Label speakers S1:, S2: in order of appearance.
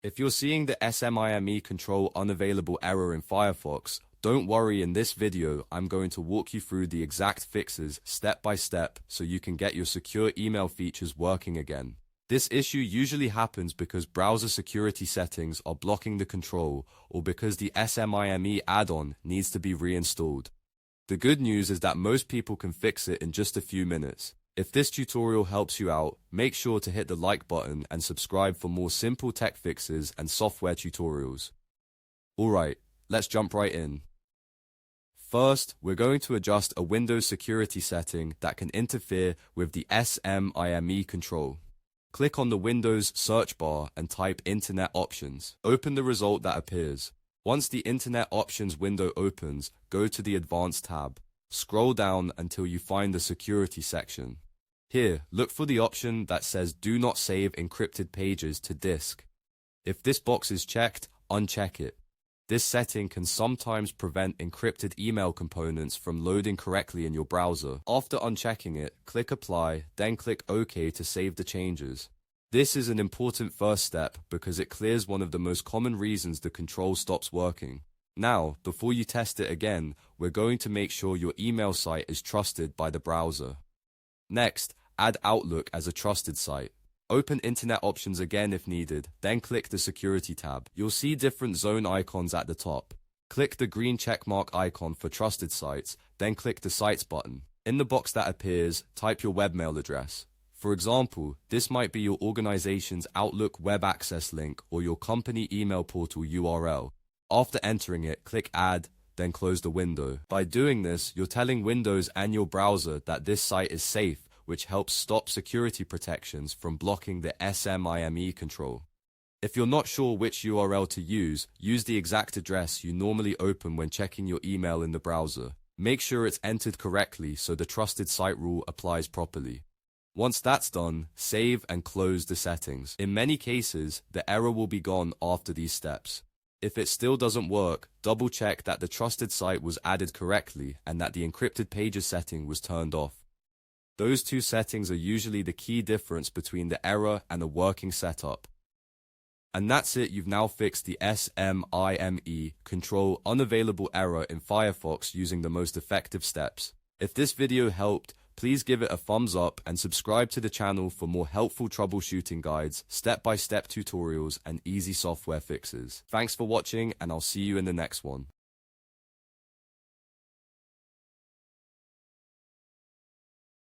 S1: If you're seeing the MIME control unavailable error in Firefox, don't worry, in this video I'm going to walk you through the exact fixes step by step so you can get your secure email features working again. This issue usually happens because browser security settings are blocking the control or because the MIME add-on needs to be reinstalled. The good news is that most people can fix it in just a few minutes. If this tutorial helps you out, make sure to hit the like button and subscribe for more simple tech fixes and software tutorials. Alright, let's jump right in. First, we're going to adjust a Windows security setting that can interfere with the MIME control. Click on the Windows search bar and type Internet Options. Open the result that appears. Once the Internet Options window opens, go to the Advanced tab. Scroll down until you find the Security section. Here, look for the option that says Do not save encrypted pages to disk. If this box is checked, uncheck it. This setting can sometimes prevent encrypted email components from loading correctly in your browser. After unchecking it, click Apply, then click OK to save the changes. This is an important first step because it clears one of the most common reasons the control stops working. Now, before you test it again, we're going to make sure your email site is trusted by the browser. Next, add Outlook as a trusted site. Open Internet Options again if needed, then click the Security tab. You'll see different zone icons at the top. Click the green checkmark icon for trusted sites, then click the Sites button. In the box that appears, type your webmail address. For example, this might be your organization's Outlook web access link or your company email portal URL. After entering it, click Add, then close the window. By doing this, you're telling Windows and your browser that this site is safe, which helps stop security protections from blocking the MIME control. If you're not sure which URL to use the exact address you normally open when checking your email in the browser. Make sure it's entered correctly so the trusted site rule applies properly. Once that's done, save and close the settings. In many cases, the error will be gone after these steps. If it still doesn't work, double check that the trusted site was added correctly and that the encrypted pages setting was turned off. Those two settings are usually the key difference between the error and a working setup. And that's it, you've now fixed the MIME control unavailable error in Firefox using the most effective steps. If this video helped, please give it a thumbs up and subscribe to the channel for more helpful troubleshooting guides, step-by-step tutorials, and easy software fixes. Thanks for watching, and I'll see you in the next one.